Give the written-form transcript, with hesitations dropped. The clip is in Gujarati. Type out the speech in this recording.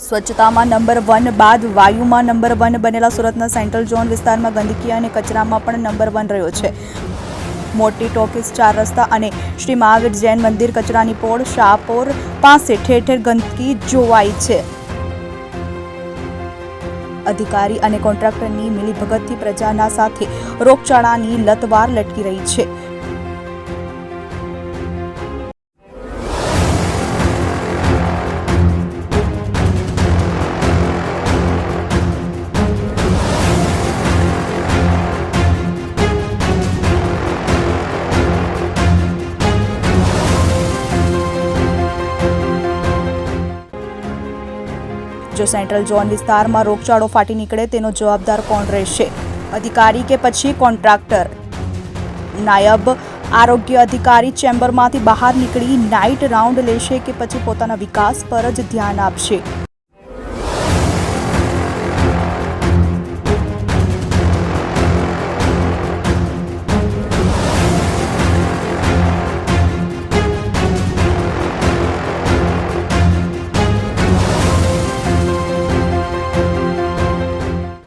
સ્વચ્છતામાં નંબર 1 બાદ વાયુમાં નંબર 1 બનેલા સુરતના સેન્ટ્રલ ઝોન વિસ્તારમાં ગંદકી અને કચરામાં પણ નંબર 1 રહ્યો છે. મોટી ટોકીઝ, 4 રસ્તા અને શ્રી મહાવીર જૈન મંદિર, કચરાની પોળ, શાહપોર પાસે ઠેર ઠેર ગંદકી જોવાઈ છે. અધિકારી અને કોન્ટ્રાક્ટરની મિલીભગતથી પ્રજાના સાથે રોગચાળાની લતવાર લટકી રહી છે. જો સેન્ટ્રલ ઝોન વિસ્તારમાં રોગચાળો ફાટી નીકળે તેનો જવાબદાર કોણ રહેશે? અધિકારી કે પછી કોન્ટ્રાક્ટર? નાયબ આરોગ્ય અધિકારી ચેમ્બરમાંથી બહાર નીકળી નાઇટ રાઉન્ડ લેશે કે પછી પોતાના વિકાસ પર જ ધ્યાન આપશે?